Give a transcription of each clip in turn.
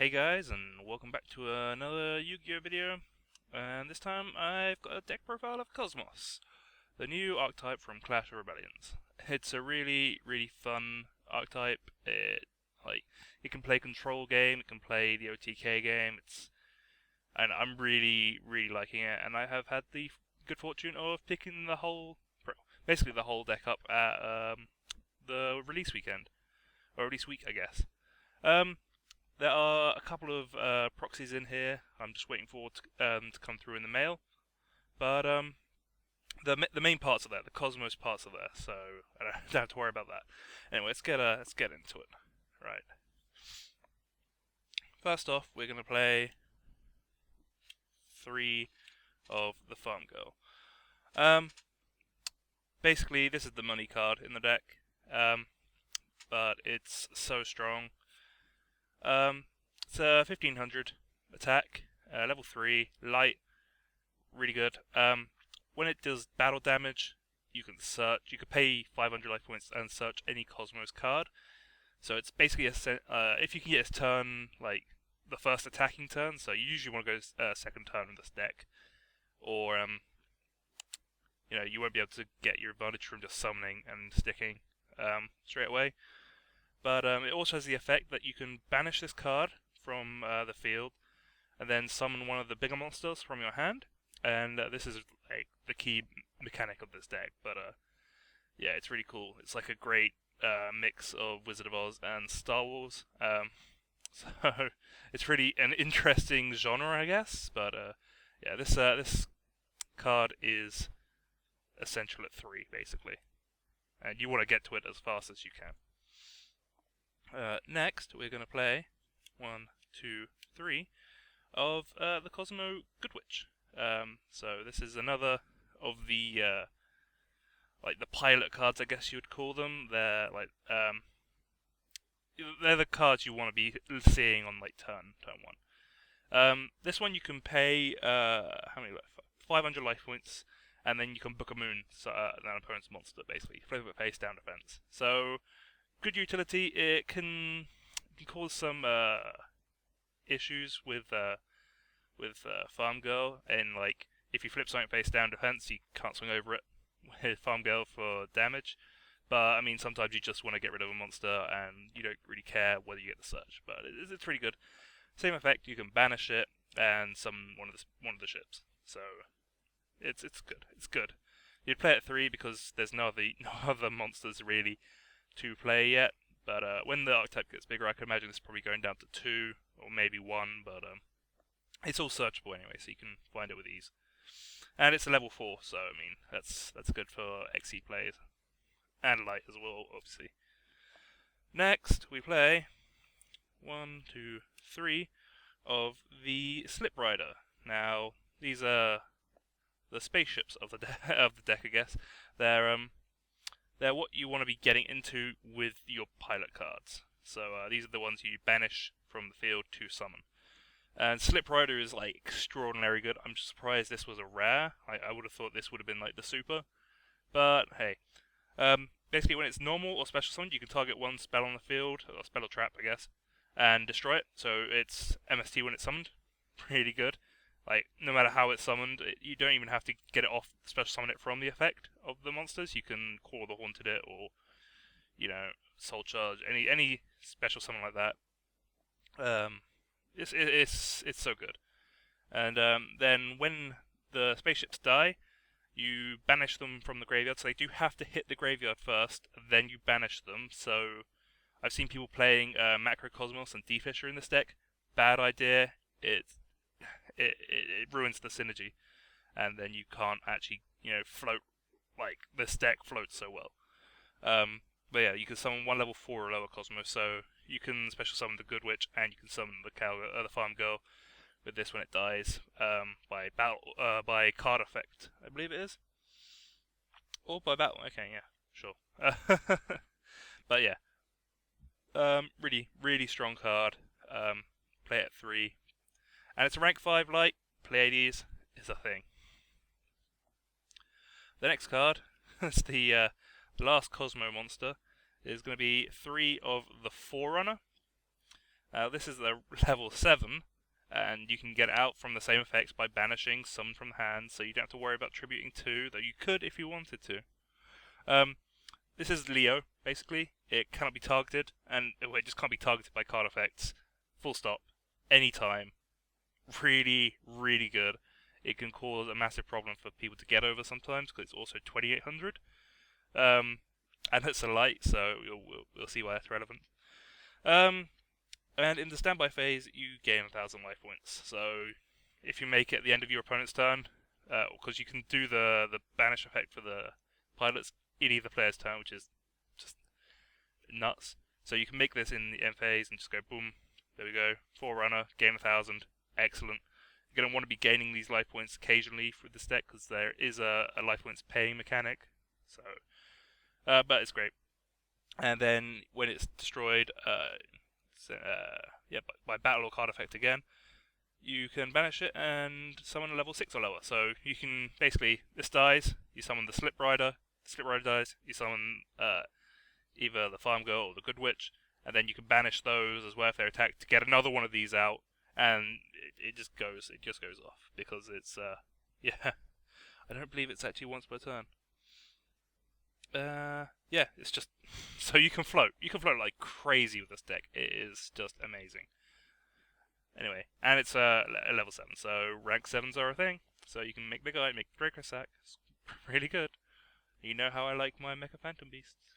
Hey guys, and welcome back to another Yu-Gi-Oh video. And this time I've got a deck profile of Cosmos, the new archetype from Clash of Rebellions. It's a really fun archetype. It can play control game, it can play the OTK game. And I'm really liking it. And I have had the good fortune of picking basically the whole deck up at the release weekend, or release week, I guess. There are a couple of proxies in here. I'm just waiting for to come through in the mail. But the main parts are there. The Cosmos parts are there, so I don't have to worry about that. Anyway, let's get into it. Right. First off, we're gonna play 3 of the Farm Girl. Basically, this is the money card in the deck. But it's so strong. It's a 1500 attack, level 3, light, really good. When it does battle damage, you can pay 500 life points and search any Cosmos card. So it's basically if you can get its turn, like the first attacking turn, so you usually want to go second turn in this deck, or you won't be able to get your advantage from just summoning and sticking straight away. But it also has the effect that you can banish this card from the field, and then summon one of the bigger monsters from your hand. And this is like the key mechanic of this deck. But yeah, it's really cool. It's like a great mix of Wizard of Oz and Star Wars. So it's really an interesting genre, I guess. But yeah, this card is essential at 3 basically, and you want to get to it as fast as you can. Next, we're going to play 1, 2, 3 of the Cosmo Good Witch. So this is another of the like the pilot cards, I guess you would call them. They're the cards you want to be seeing on like turn 1. This one you can pay how many 500 life points, and then you can book a moon, so an opponent's monster basically. Flip it face down defense. So good utility. It can cause some issues with Farm Girl, and like if you flip something face down defense, you can't swing over it with Farm Girl for damage. But I mean, sometimes you just want to get rid of a monster, and you don't really care whether you get the search. But it's pretty good. Same effect. You can banish it and summon one of the ships. So it's good. It's good. You'd play at 3 because there's no other monsters really to play yet, but when the archetype gets bigger, I can imagine it's probably going down to 2 or maybe 1. But it's all searchable anyway, so you can find it with ease. And it's a level 4, so I mean that's good for XE players and light as well, obviously. Next, we play 1, 2, 3 of the Slip Rider. Now these are the spaceships of the deck, I guess. They're what you want to be getting into with your pilot cards. So these are the ones you banish from the field to summon. And Slip Rider is like extraordinarily good. I'm just surprised this was a rare. I would have thought this would have been like the super. But hey. Basically when it's normal or special summoned, you can target one spell on the field, or spell or trap I guess, and destroy it. So it's MST when it's summoned. Really good. Like, no matter how it's summoned, you don't even have to get it off, special summon it from the effect of the monsters. You can call the Haunted it, or, Soul Charge, any special summon like that. It's so good. And then when the spaceships die, you banish them from the graveyard. So they do have to hit the graveyard first, then you banish them. So I've seen people playing Macro Cosmos and D-Fisher in this deck. Bad idea. It ruins the synergy, and then you can't actually float like this deck floats so well. But yeah, you can summon 1 level 4 or lower Cosmos, so you can special summon the Good Witch and you can summon the Farm Girl with this when it dies by card effect, I believe it is, or by battle. Okay, yeah, sure. But yeah, really strong card. Play at 3. And it's a rank 5 light. Pleiades is a thing. The next card, it's the last Cosmo monster, is going to be 3 of the Forerunner. Now this is the level 7, and you can get out from the same effects by banishing some from the hand, so you don't have to worry about tributing 2, though you could if you wanted to. This is Leo, basically. It cannot be targeted, and it just can't be targeted by card effects. Full stop. Anytime. Really, really good. It can cause a massive problem for people to get over sometimes, because it's also 2800. And it's a light, so we'll see why that's relevant. And in the standby phase, you gain 1000 life points. So if you make it at the end of your opponent's turn, because you can do the banish effect for the pilots in either player's turn, which is just nuts. So you can make this in the end phase and just go boom, there we go, Forerunner, gain 1000, excellent. You're going to want to be gaining these life points occasionally through this deck because there is a life points paying mechanic. So, but it's great. And then when it's destroyed, by battle or card effect again, you can banish it and summon a level 6 or lower. So you can basically, this dies, you summon the Slip Rider dies, you summon either the Farm Girl or the Good Witch, and then you can banish those as well if they're attacked to get another one of these out, and it just goes off because it's yeah, I don't believe it's actually once per turn. Yeah, it's just so you can float like crazy with this deck. It is just amazing. Anyway, and it's a level 7, so rank 7s are a thing. So you can make the guy make Draco Sack. It's really good. You know how I like my Mecha Phantom Beasts.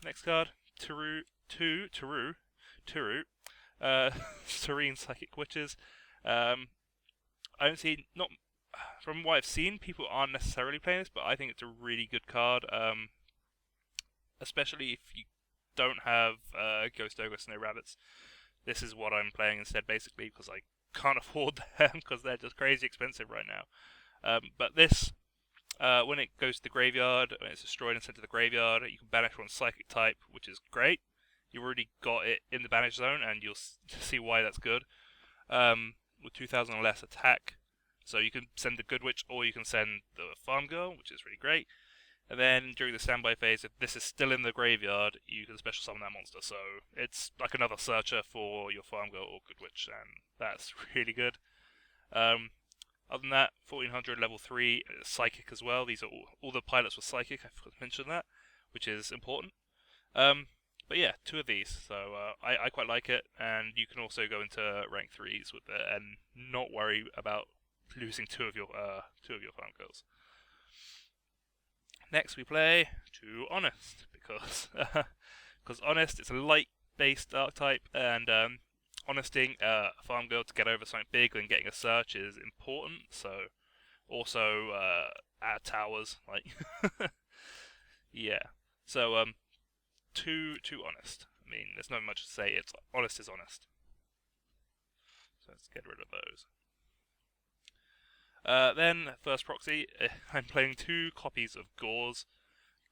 Next card, Turu. Serene Psychic Witches. I don't see, not from what I've seen, people aren't necessarily playing this, but I think it's a really good card. Especially if you don't have Ghost Ogre Snow Rabbits. This is what I'm playing instead, basically, because I can't afford them because they're just crazy expensive right now. But this, when it goes to the graveyard, when it's destroyed and sent to the graveyard, you can banish one Psychic type, which is great. You've already got it in the banish zone, and you'll see why that's good. With 2000 or less attack, so you can send the Good Witch, or you can send the Farm Girl, which is really great. And then during the standby phase, if this is still in the graveyard, you can special summon that monster. So it's like another searcher for your Farm Girl or Good Witch, and that's really good. Other than that, 1400 level 3, Psychic as well. These are all the pilots were Psychic, I forgot to mention that, which is important. But yeah, 2 of these, so I quite like it, and you can also go into rank 3s with it and not worry about losing 2 of your Farm Girls. Next we play to Honest, because Honest is a light-based archetype, and honesting a Farm Girl to get over something big and getting a search is important, so also add towers, like, yeah. So, too honest. I mean, there's not much to say, it's honest is honest. So let's get rid of those. Then, first Proxy, I'm playing 2 copies of Gauze.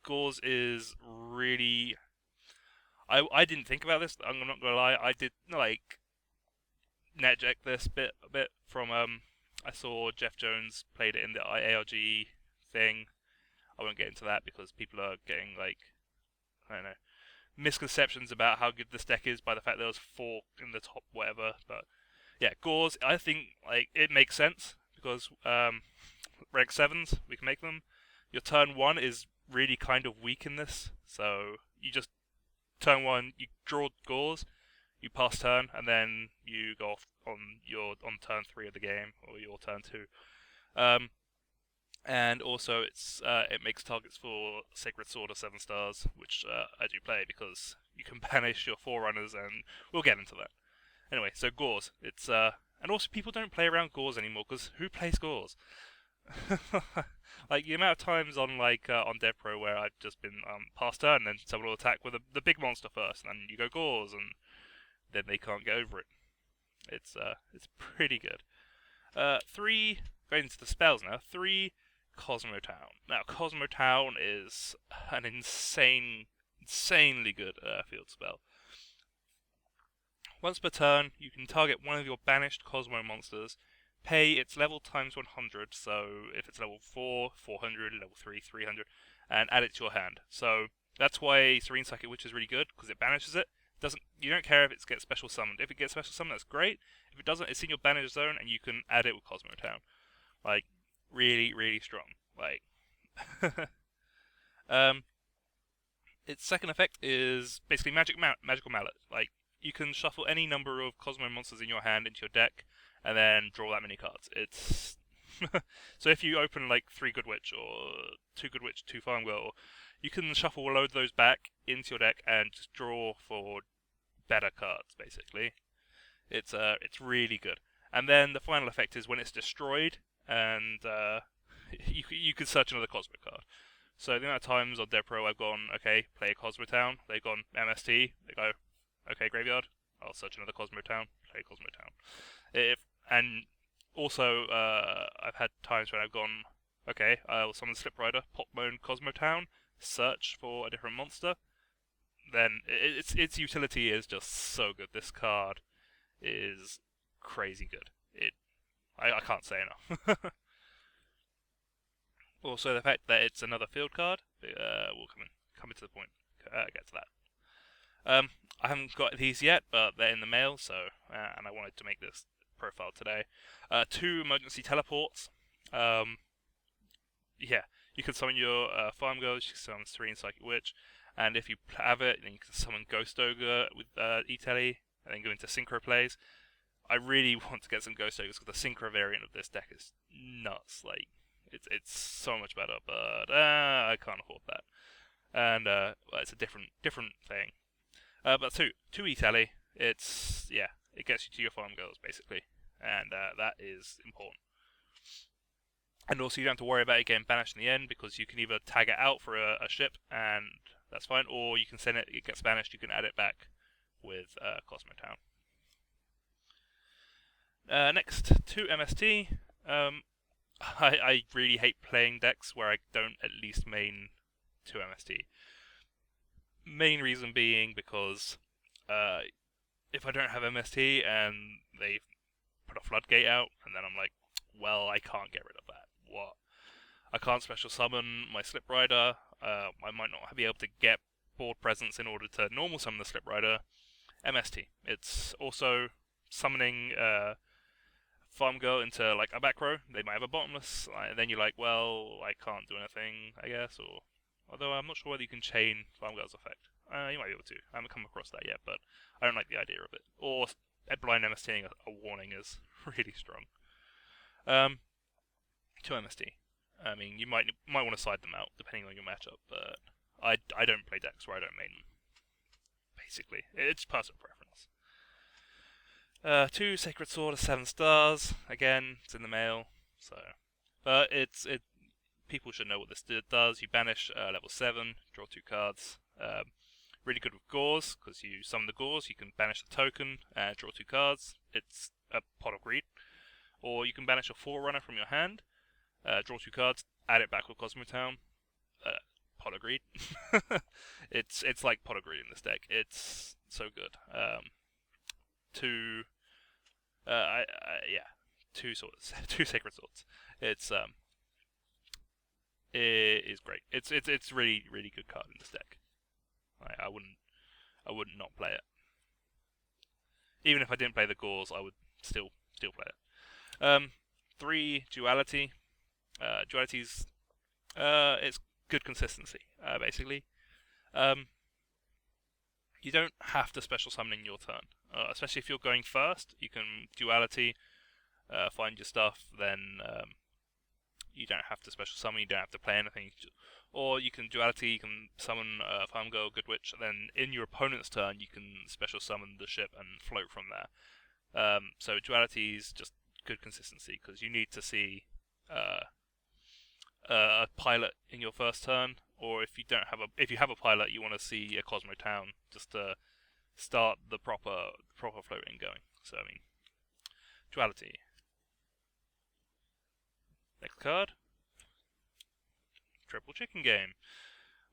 Gauze is really... I didn't think about this, I'm not gonna lie. I did, like, netjack this a bit from, I saw Jeff Jones played it in the ARG thing. I won't get into that because people are getting, like, I don't know, misconceptions about how good this deck is by the fact there was 4 in the top whatever, but yeah, Gauze, I think, like, it makes sense. Because rank 7s, we can make them. Your turn 1 is really kind of weak in this, so you just turn 1, you draw Gauze, you pass turn, and then you go off on turn 3 of the game, or your turn 2. And also it makes targets for Sacred Sword or 7 stars, which I do play because you can banish your Forerunners, and we'll get into that. Anyway, so Gauze, it's and also people don't play around Gauze anymore, because who plays Gauze? Like, the amount of times on on Dev Pro where I've just been past turn, and then someone will attack with the big monster first, and then you go Gauze, and then they can't get over it. It's pretty good. 3, going into the spells now, 3, Cosmo Town. Now, Cosmo Town is an insanely good field spell. Once per turn, you can target one of your banished Cosmo monsters, pay its level times 100, so if it's level 4, 400, level 3, 300, and add it to your hand. So that's why Serene Psychic Witch is really good, because it banishes it, You don't care if it gets special summoned. If it gets special summoned, that's great. If it doesn't, it's in your Banish zone, and you can add it with Cosmo Town. Like, really, really strong. Like, its second effect is basically magical mallet. Like, you can shuffle any number of Cosmo monsters in your hand into your deck, and then draw that many cards. It's so if you open like 3 Good Witch or 2 Good Witch, 2 Farm Girl, you can shuffle a load of those back into your deck and just draw for better cards. Basically, it's really good. And then the final effect is when it's destroyed, and you can search another Cosmo card. So the amount of times on Dead Pro I've gone, okay, play a Cosmo Town. They've gone MST. They go, okay, graveyard. I'll search another Cosmo Town. Play Cosmo Town. And also, I've had times when I've gone, okay, I'll summon Slip Rider, pop Moan Cosmo Town, search for a different monster. Then its utility is just so good. This card is crazy good. I can't say enough. Also, the fact that it's another field card, we'll come into the point. Get to that. I haven't got these yet, but they're in the mail. So, and I wanted to make this profile today. 2 Mergency Teleports. Yeah, you can summon your Farm Girls. You can summon Serene Psychic Witch, and if you have it, then you can summon Ghost Ogre with E-Tele, and then go into Synchro plays. I really want to get some Ghost Ogres because the Synchro variant of this deck is nuts. Like, it's so much better, but I can't afford that. And well, it's a different thing. But two E-Tele, it gets you to your Farm Girls basically, and that is important. And also, you don't have to worry about it getting banished in the end because you can either tag it out for a ship, and that's fine, or you can send it. It gets banished. You can add it back with Cosmo Town. Next, 2 MST. I really hate playing decks where I don't at least main 2 MST. Main reason being because if I don't have MST and they put a floodgate out, and then I'm like, well, I can't get rid of that. What? I can't special summon my Slip Rider. I might not be able to get board presence in order to normal summon the Slip Rider. MST. It's also summoning Farm Girl into like a back row. They might have a bottomless. Then you're like, well, I can't do anything, I guess. Or although I'm not sure whether you can chain Farm Girl's effect. You might be able to. I haven't come across that yet, but I don't like the idea of it. Or blind MSTing a warning is really strong. 2 MST. I mean, you might want to side them out depending on your matchup, but I don't play decks where I don't main them. Basically, it's personal preference. 2 Sacred Sword of 7 stars. Again, it's in the mail, so but people should know what this does. You banish level 7, draw 2 cards. Really good with Gauze, because you summon the Gauze, you can banish the token and draw 2 cards. It's a Pot of Greed. Or you can banish a Forerunner from your hand, draw 2 cards, add it back with Cosmo Town. Pot of Greed. It's like Pot of Greed in this deck. It's so good. 2 swords, 2 Sacred Swords. It is great. It's really good card in this deck. I wouldn't not play it. Even if I didn't play the Gauze, I would still play it. 3 Duality. Duality's it's good consistency, basically. You don't have to special summon in your turn, especially if you're going first. You can Duality, find your stuff, then you don't have to special summon. You don't have to play anything. Or you can Duality, you can summon Farm Girl, Good Witch, then in your opponent's turn you can special summon the ship and float from there. So Duality is just good consistency because you need to see a pilot in your first turn, or if you have a pilot, you want to see a Cosmo Town just to start the proper floating going. So I mean, Duality. Next card. Triple Chicken Game,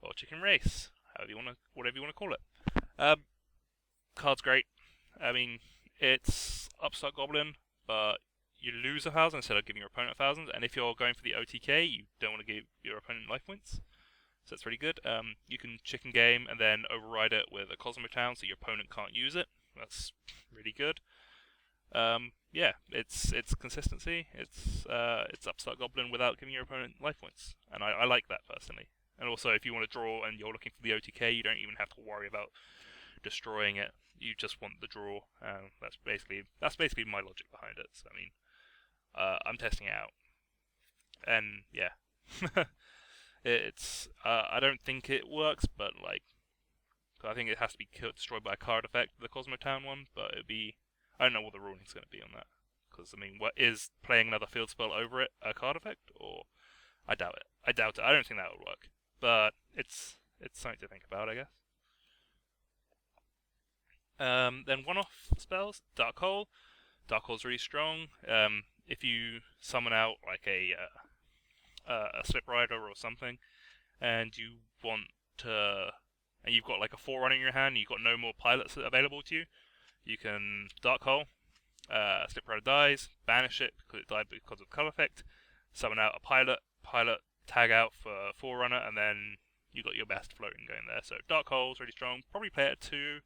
or Chicken Race, whatever you want to call it. Card's great. I mean, it's Upstart Goblin, but you lose 1,000 instead of giving your opponent 1,000. And if you're going for the OTK, you don't want to give your opponent life points. so that's really good. You can chicken game and then override it with a Cosmo Town, so your opponent can't use it. That's really good. Yeah, it's consistency. It's Upstart Goblin without giving your opponent life points, and I like that personally. And also, if you want to draw and you're looking for the OTK, you don't even have to worry about destroying it. You just want the draw. That's basically my logic behind it. So I mean, I'm testing it out, and yeah, it's I don't think it works, but like I think it has to be destroyed by a card effect, the Cosmo Town one. But it'd be I don't know what the ruling's going to be on that, because I mean, what is playing another field spell over it a card effect, or I doubt it. I doubt it. I don't think that would work, but it's something to think about, I guess. Then one-off spells, Dark Hole. Dark Hole's really strong. If you summon out like a Slip Rider or something, and you want to, and you've got like a Forerunner in your hand, and you've got no more pilots available to you, you can Dark Hole. Slip Rider dies, banish it because it died because of color effect. Summon out a pilot, tag out for Forerunner, and then you got your best floating going there. So Dark Hole's really strong. Probably play it at 2,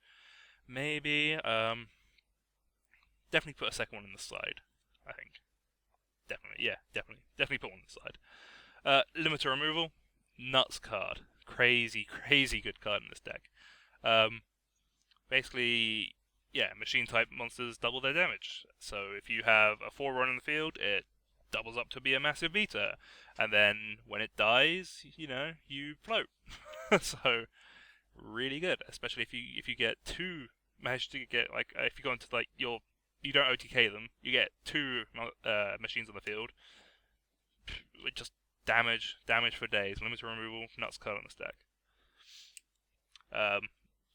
maybe. Definitely put a second one in the side, I think. Definitely put one in the side. Limiter removal, nuts card. Crazy good card in this deck. Basically, yeah, machine type monsters double their damage. So if you have a Forerunner in the field, it doubles up to be a massive beta, and then when it dies, you float. So really good, especially if you get two, manage to get like if you go into like you don't OTK them, you get 2 machines on the field with just damage for days. Limited removal, nuts card on the stack.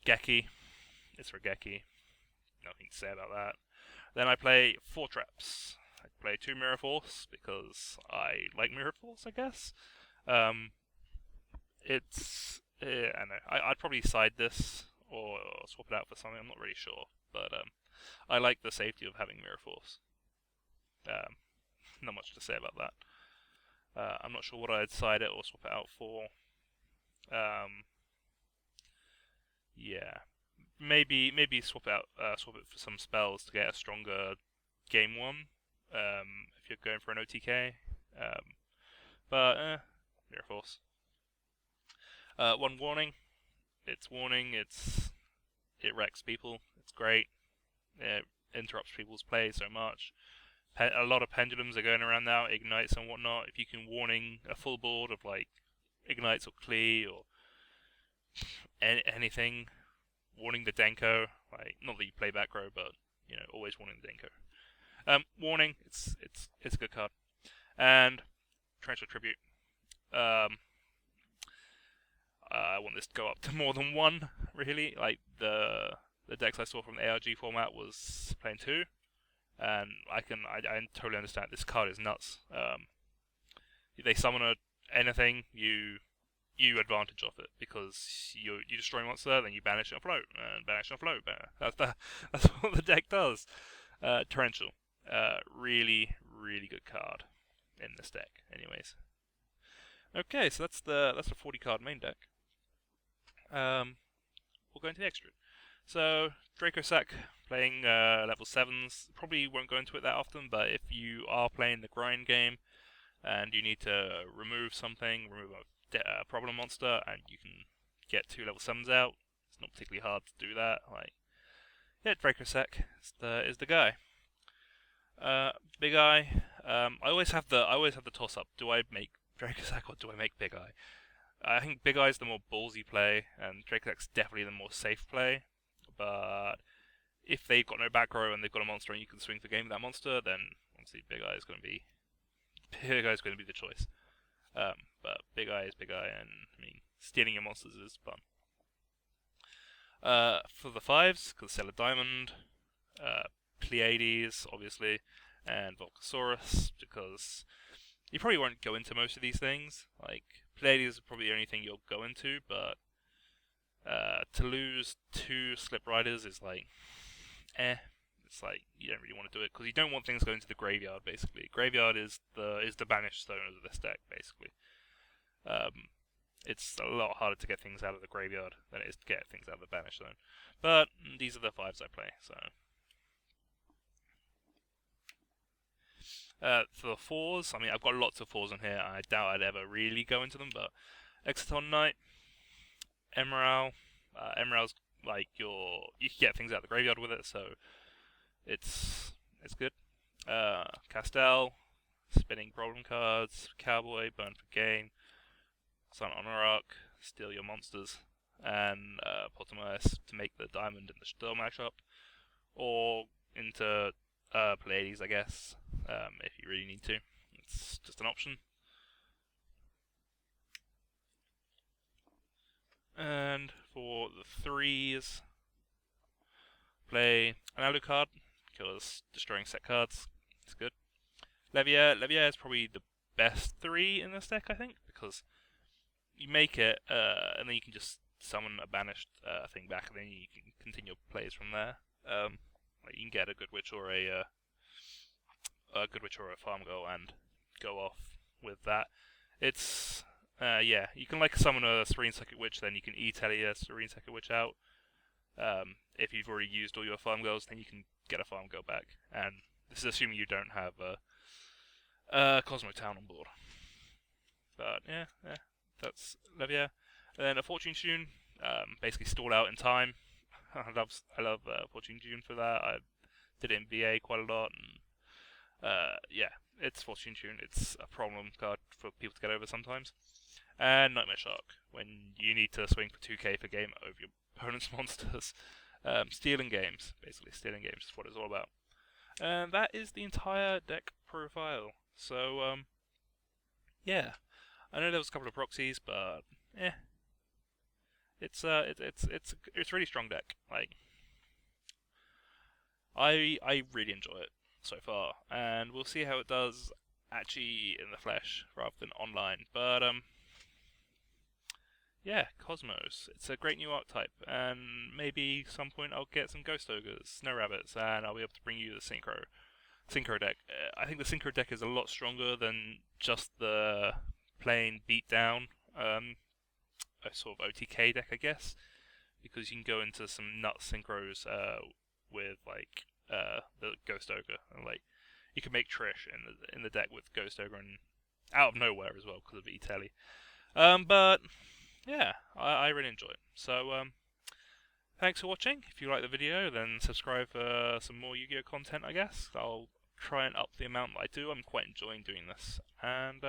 Geki, it's for Geki. Nothing to say about that. Then I play 4 traps. I play 2 Mirror Force because I like Mirror Force, I guess. I don't know. I'd probably side this or swap it out for something. I'm not really sure, but I like the safety of having Mirror Force. Not much to say about that. I'm not sure what I'd side it or swap it out for. Yeah, maybe swap it for some spells to get a stronger game 1. If you're going for an OTK. But Mirror Force. One warning. It wrecks people. It's great. It interrupts people's play so much. A lot of pendulums are going around now, ignites and whatnot. If you can warning a full board of like ignites or Klee or anything, warning the Denko, like not that you play back row, but always warning the Denko. Warning, it's a good card. And Torrential Tribute. I want this to go up to more than 1, really. Like the decks I saw from the ARG format was playing 2, and I totally understand. This card is nuts. If they summon anything, you advantage off it because you destroy a monster, then you banish it and float, and banish and float. That's what the deck does. Torrential, really good card in this deck. Anyways, okay, so that's the 40 card main deck. We'll go into the extra. So Draco Sack playing level 7s. Probably won't go into it that often, but if you are playing the grind game and you need to remove a problem monster, and you can get 2 level 7s out, it's not particularly hard to do that. Draco Sack is the guy. Big Eye. I always have the toss up. Do I make Draco Sack or do I make Big Eye? I think Big Eye's the more ballsy play, and Draco Sack's definitely the more safe play. But if they've got no back row and they've got a monster and you can swing the game with that monster, then obviously Big Eye is going to be the choice. But Big Eye is Big Eye, and I mean stealing your monsters is fun. For the 5s, Constellar Diamond, Pleiades, obviously, and Volcasaurus, because you probably won't go into most of these things. Like Pleiades is probably the only thing you'll go into, but to lose 2 Slip Riders is like, It's like you don't really want to do it because you don't want things going to the graveyard. Basically, graveyard is the Banish stone of this deck, basically. it's a lot harder to get things out of the graveyard than it is to get things out of the Banish zone. But these are the 5s I play, so. For the 4s, I mean, I've got lots of 4s in here. I doubt I'd ever really go into them, but Exciton Knight, Emerald. Emerald's like you can get things out of the graveyard with it, so it's good. Castell, spinning problem cards, Cowboy, burn for gain, Sun Honor Arc, steal your monsters, and Potamus to make the diamond and the still matchup, or into Pleiades, I guess, if you really need to. It's just an option. And for the 3s, play an Alucard, because destroying set cards is good. Levier is probably the best 3 in this deck, I think, because you make it, and then you can just summon a banished thing back, and then you can continue your plays from there. Like you can get a Good Witch or a Farm Girl and go off with that. It's yeah, you can like summon a Serene Psychic Witch, then you can E-Tele a Serene Psychic Witch out. If you've already used all your Farm Girls, then you can get a Farm Girl back. And this is assuming you don't have a Cosmo Town on board. But yeah, that's Levier. And then a Fortune Tune, basically stall out in time. I love Fortune Tune for that. I did it in VA quite a lot, and yeah, it's Fortune Tune. It's a problem card for people to get over sometimes. And Nightmare Shark, when you need to swing for 2k for game over your opponent's monsters. Stealing games, basically. Stealing games is what it's all about. And that is the entire deck profile. So, yeah. I know there was a couple of proxies, but it's a really strong deck. Like, I really enjoy it so far, and we'll see how it does actually in the flesh rather than online. But yeah, Cosmos. It's a great new archetype, and maybe some point I'll get some Ghost Ogres, Snow Rabbits, and I'll be able to bring you the Synchro deck. I think the Synchro deck is a lot stronger than just the plain beatdown a sort of OTK deck, I guess, because you can go into some nuts synchros with like the Ghost Ogre, and like you can make Trish in the deck with Ghost Ogre, and out of nowhere as well because of E-Tele. But yeah, I really enjoy it. So thanks for watching. If you like the video, then subscribe for some more Yu-Gi-Oh content, I guess. I'll try and up the amount that I do. I'm quite enjoying doing this. And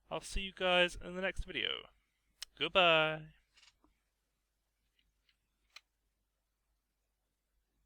I'll see you guys in the next video. Goodbye!